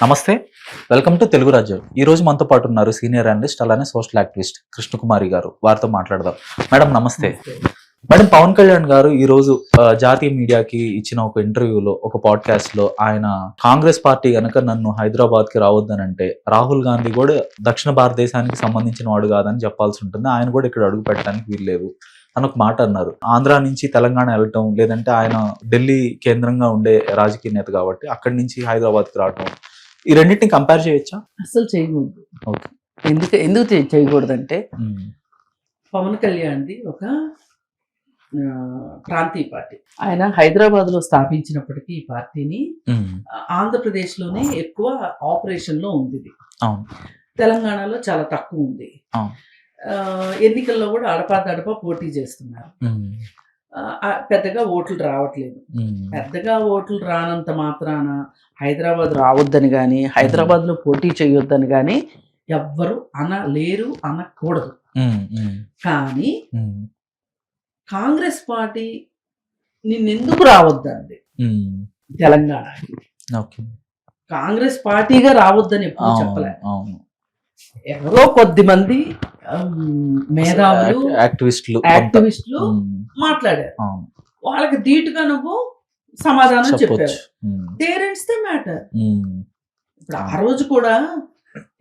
నమస్తే. Welcome to Telugu రాజ్యం. ఈ రోజు మనతో పాటు ఉన్నారు సీనియర్ అనలిస్ట్ అలానే సోషల్ యాక్టివిస్ట్ కృష్ణకుమారి గారు. వారితో మాట్లాడదాం. మేడం నమస్తే. మేడం, పవన్ కళ్యాణ్ గారు ఈ రోజు జాతీయ మీడియాకి ఇచ్చిన ఒక ఇంటర్వ్యూలో, ఒక పాడ్కాస్ట్ లో ఆయన కాంగ్రెస్ పార్టీ గనక నన్ను హైదరాబాద్ కి రావద్దనంటే రాహుల్ గాంధీ కూడా దక్షిణ భారతదేశానికి సంబంధించిన వాడు కాదని చెప్పాల్సి ఉంటుంది, ఆయన కూడా ఇక్కడ అడుగు పెట్టడానికి వీల్లేదు అని ఒక మాట అన్నారు. ఆంధ్ర నుంచి తెలంగాణ వెళ్ళటం, లేదంటే ఆయన ఢిల్లీ కేంద్రంగా ఉండే రాజకీయ నేత కాబట్టి అక్కడి నుంచి హైదరాబాద్ కి రావటం, ఈ రెండింటిని కంపేర్ చేయొచ్చా? అసలు చేయకూడదు. ఓకే. ఎందుకు చేయకూడదంటే పవన్ కళ్యాణ్ది ఒక ప్రాంతీయ పార్టీ. ఆయన హైదరాబాద్ లో స్థాపించినప్పటికీ ఈ పార్టీని ఆంధ్రప్రదేశ్ లోనే ఎక్కువ ఆపరేషన్ లో ఉంది. తెలంగాణలో చాలా తక్కువ ఉంది. ఎన్నికల్లో కూడా అడపా పోటీ చేస్తున్నారు. పెద్దగా ఓట్లు రావట్లేదు. పెద్దగా ఓట్లు రానంత మాత్రాన హైదరాబాద్ రావద్దని కానీ, హైదరాబాద్ లో పోటీ చేయొద్దని కానీ ఎవ్వరు అనలేరు, అనకూడదు. కానీ కాంగ్రెస్ పార్టీ నిన్నెందుకు రావద్దండి తెలంగాణకి? కాంగ్రెస్ పార్టీగా రావద్దని ఎప్పుడు చెప్పలే. ఎవరో కొద్ది మంది మేధావులు, యాక్టివిస్టులు మాట్లాడారు. వాళ్ళకి ధీటుగా నువ్వు సమాధానం చెప్పారు. Parents they matter. ఇప్పుడు ఆ రోజు కూడా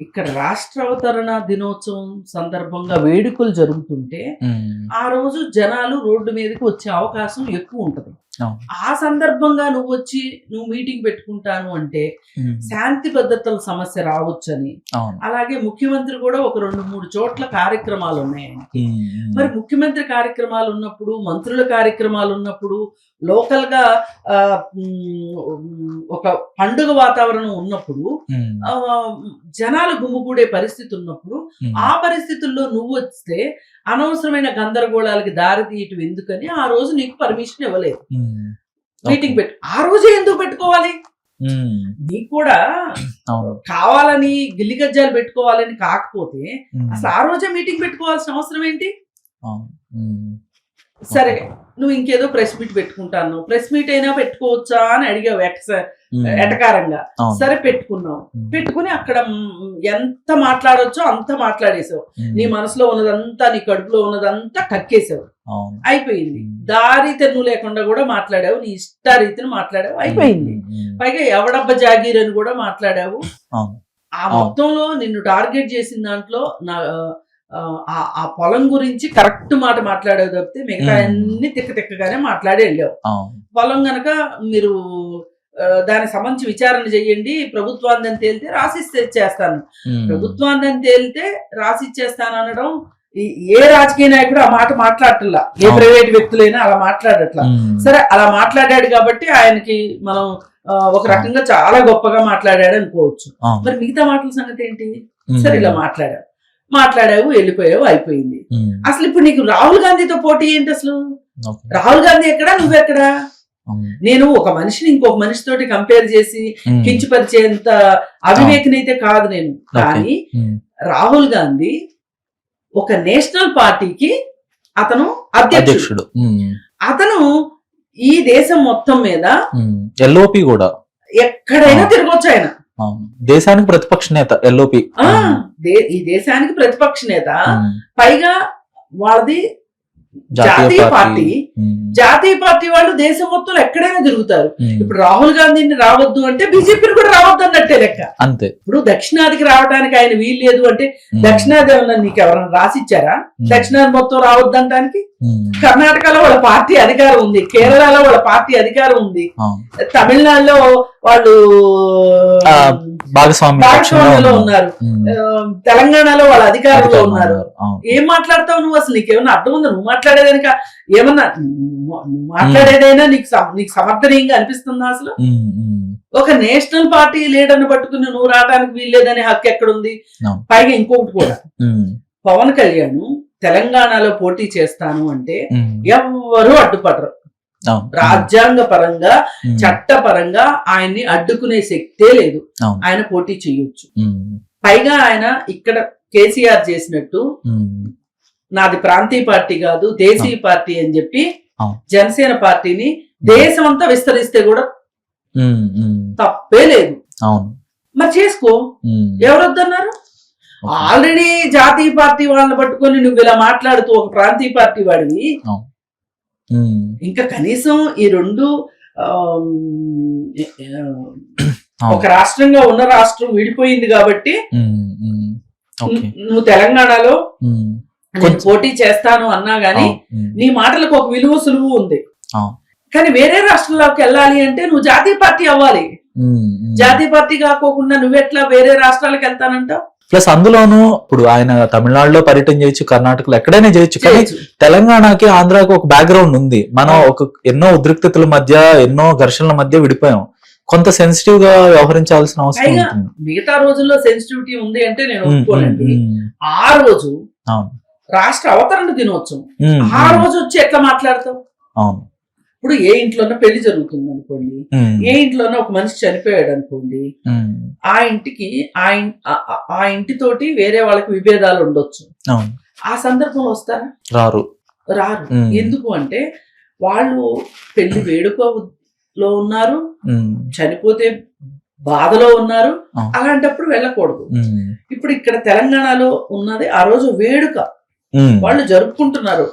ఇక్కడ రాష్ట్ర అవతరణ దినోత్సవం సందర్భంగా వేడుకలు జరుగుతుంటే ఆ రోజు జనాలు రోడ్డు మీదకి వచ్చే అవకాశం ఎక్కువ ఉంటది. ఆ సందర్భంగా నువ్వు మీటింగ్ పెట్టుకుంటాను అంటే శాంతి భద్రతల సమస్య రావచ్చని. అలాగే ముఖ్యమంత్రి కూడా ఒక 2-3 చోట్ల కార్యక్రమాలు ఉన్నాయని. మరి ముఖ్యమంత్రి కార్యక్రమాలు ఉన్నప్పుడు, మంత్రుల కార్యక్రమాలు ఉన్నప్పుడు, లోకల్ గా ఒక పండుగ వాతావరణం ఉన్నప్పుడు, జనాలు గుమ్ముగూడే పరిస్థితి ఉన్నప్పుడు, ఆ పరిస్థితుల్లో నువ్వు వస్తే అనవసరమైన గందరగోళాలకి దారి తీయటం ఎందుకని ఆ రోజు నీకు పర్మిషన్ ఇవ్వలేదు. మీటింగ్ ఆ రోజే ఎందుకు పెట్టుకోవాలి? నీకు కూడా కావాలని గిల్లి గజ్జాలు పెట్టుకోవాలని కాకపోతే అసలు ఆ రోజే మీటింగ్ పెట్టుకోవాల్సిన అవసరం ఏంటి? సరే, నువ్వు ఇంకేదో ప్రెస్ మీట్ పెట్టుకుంటాను, ప్రెస్ మీట్ అయినా పెట్టుకోవచ్చా అని అడిగావు ఎటకారంగా. సరే పెట్టుకున్నావు. పెట్టుకుని అక్కడ ఎంత మాట్లాడొచ్చో అంత మాట్లాడేసావు. నీ మనసులో ఉన్నదంతా, నీ కడుపులో ఉన్నదంతా కక్కేసావు. అయిపోయింది. దారి తెన్ను లేకుండా కూడా మాట్లాడావు, నీ ఇష్టారీతిని మాట్లాడావు, అయిపోయింది. పైగా ఎవడబ్బ జాగీర్ అని కూడా మాట్లాడావు. ఆ మొత్తంలో నిన్ను టార్గెట్ చేసిన దాంట్లో ఆ పొలం గురించి కరెక్ట్ మాట మాట్లాడావు తప్పితే మిగతా అన్ని తిక్కగానే మాట్లాడి వెళ్ళావు. పొలం గనక మీరు దానికి సంబంధించి విచారణ చెయ్యండి, ప్రభుత్వాన్ని తేలితే రాసిస్తే చేస్తాను, ప్రభుత్వాన్ని తేలితే రాసిచ్చేస్తాను అనడం ఏ రాజకీయ నాయకుడు ఆ మాట మాట్లాడట్లా. ఏ ప్రైవేట్ వ్యక్తులైనా అలా మాట్లాడట్లా. సరే, అలా మాట్లాడాడు కాబట్టి ఆయనకి మనం ఒక రకంగా చాలా గొప్పగా మాట్లాడాడు అనుకోవచ్చు. మరి మిగతా మాటల సంగతి ఏంటి? సరే, ఇలా మాట్లాడావు, వెళ్ళిపోయావు, అయిపోయింది. అసలు ఇప్పుడు నీకు రాహుల్ గాంధీతో పోటీ ఏంటి? అసలు రాహుల్ గాంధీ ఎక్కడా, నువ్వెక్కడా? నేను ఒక మనిషిని ఇంకొక మనిషితోటి కంపేర్ చేసి కించపరిచేంత అవివేకనైతే కాదు నేను. కానీ రాహుల్ గాంధీ ఒక నేషనల్ పార్టీకి అతను అధ్యక్షుడు. అతను ఈ దేశం మొత్తం మీద ఎల్ఓపి కూడా ఎక్కడైనా తిరగొచ్చు. ఆయన దేశానికి ప్రతిపక్ష నేత. ఎల్ఓపి ఈ దేశానికి ప్రతిపక్ష నేత. పైగా వాళ్ళది జాతీయ పార్టీ. జాతీయ పార్టీ వాళ్ళు దేశం మొత్తం ఎక్కడైనా తిరుగుతారు. ఇప్పుడు రాహుల్ గాంధీని రావద్దు అంటే బీజేపీని కూడా రావద్దు అన్నట్టే లెక్క. అంతే. ఇప్పుడు దక్షిణాదికి రావడానికి ఆయన వీలు లేదు అంటే దక్షిణాది ఏమన్నా నీకు ఎవరైనా రాసిచ్చారా? దక్షిణాది మొత్తం రావద్దు అనడానికి. కర్ణాటకలో వాళ్ళ పార్టీ అధికారం ఉంది, కేరళలో వాళ్ళ పార్టీ అధికారం ఉంది, తమిళనాడులో వాళ్ళు భాగస్వామ్యంలో ఉన్నారు, తెలంగాణలో వాళ్ళ అధికారంలో ఉన్నారు. ఏం మాట్లాడతావు నువ్వు? అసలు నీకేమన్నా అర్థం ఉందా? నువ్వు మాట్లాడేదానిక ఏమన్నా మాట్లాడేదైనా నీకు సమర్థనీయంగా అనిపిస్తుందా? అసలు ఒక నేషనల్ పార్టీ లీడర్ని పట్టుకుని నువ్వు రావడానికి వీల్లేదనే హక్కు ఎక్కడుంది? పైగా ఇంకొకటి కూడా, పవన్ కళ్యాణ్ తెలంగాణలో పోటీ చేస్తాను అంటే ఎవ్వరూ అడ్డుపడరు. రాజ్యాంగ పరంగా, చట్టపరంగా ఆయన్ని అడ్డుకునే శక్తే లేదు. ఆయన పోటీ చేయొచ్చు. పైగా ఆయన ఇక్కడ కేసీఆర్ చేసినట్టు నాది ప్రాంతీయ పార్టీ కాదు, దేశీయ పార్టీ అని చెప్పి జనసేన పార్టీని దేశం అంతా విస్తరిస్తే కూడా తప్పే లేదు. మరి చేసుకో, ఎవరు వద్దన్నారు? ఆల్రెడీ జాతీయ పార్టీ వాళ్ళని పట్టుకొని నువ్వు ఇలా మాట్లాడుతూ ఒక ప్రాంతీయ పార్టీ వాడివి, ఇంకా కనీసం ఈ రెండు ఒక రాష్ట్రంగా ఉన్న రాష్ట్రం విడిపోయింది కాబట్టి నువ్వు తెలంగాణలో నేను పోటీ చేస్తాను అన్నా గానీ నీ మాటలకు ఒక విలువ సులువు ఉంది. కానీ వేరే రాష్ట్రంలోకి వెళ్ళాలి అంటే నువ్వు జాతీయ పార్టీ అవ్వాలి. జాతీయ పార్టీ కాకోకుండా నువ్వెట్లా వేరే రాష్ట్రాలకు వెళ్తానంటావు? ప్లస్ అందులోనూ ఇప్పుడు ఆయన తమిళనాడులో పర్యటన చేయొచ్చు, కర్ణాటకలో ఎక్కడైనా చేయొచ్చు, కానీ తెలంగాణకి ఆంధ్రాకి ఒక బ్యాక్గ్రౌండ్ ఉంది. మనం ఒక ఎన్నో ఉద్రిక్తతల మధ్య ఎన్నో ఘర్షణల మధ్య విడిపోయాం. కొంత సెన్సిటివ్ గా వ్యవహరించాల్సిన అవసరం ఉంటుంది. మిగతా రోజుల్లో సెన్సిటివిటీ ఉంది అంటే నేను ఒప్పుకోనండి. ఆ రోజు రాష్ట్ర అవతరణ దినోత్సవం, ఆ రోజు వచ్చి ఎట్లా మాట్లాడతావు? అవును. ఇప్పుడు ఏ ఇంట్లోనో పెళ్లి జరుగుతుంది అనుకోండి, ఏ ఇంట్లోనో ఒక మనిషి చనిపోయాడు అనుకోండి, ఆ ఇంటికి ఆ ఇంటితోటి వేరే వాళ్ళకి విభేదాలు ఉండొచ్చు. ఆ సందర్భంలో వస్తారా? రారు. ఎందుకు అంటే వాళ్ళు పెళ్లి వేడుకలో ఉన్నారు, చనిపోతే బాధలో ఉన్నారు, అలాంటప్పుడు వెళ్ళకూడదు. ఇప్పుడు ఇక్కడ తెలంగాణలో ఉన్నది ఆ రోజు వేడుక, వాళ్ళు జరుపుకుంటున్నారు.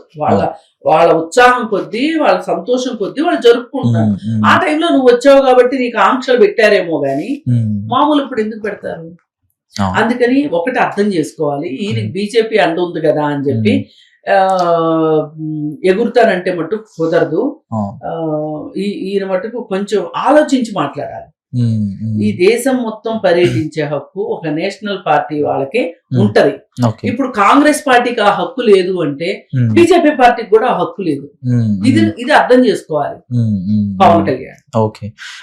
వాళ్ళ ఉత్సాహం కొద్దీ, వాళ్ళ సంతోషం కొద్దీ వాళ్ళు జరుపుకుంటున్నారు. ఆ టైంలో నువ్వు వచ్చావు కాబట్టి నీకు ఆంక్షలు పెట్టారేమో గాని మామూలు ఇప్పుడు ఎందుకు పెడతారు? అందుకని ఒకటి అర్థం చేసుకోవాలి, ఈయనకి బీజేపీ అండ ఉంది కదా అని చెప్పి ఎగురుతానంటే మటుకు కుదరదు. ఈయన మటుకు కొంచెం ఆలోచించి మాట్లాడాలి. ఈ దేశం మొత్తం పర్యటించే హక్కు ఒక నేషనల్ పార్టీ వాళ్ళకే ఉంటది. ఇప్పుడు కాంగ్రెస్ పార్టీకి ఆ హక్కు లేదు అంటే బీజేపీ పార్టీకి కూడా ఆ హక్కు లేదు. ఇది అర్థం చేసుకోవాలి పవన్ కళ్యాణ్. ఓకే.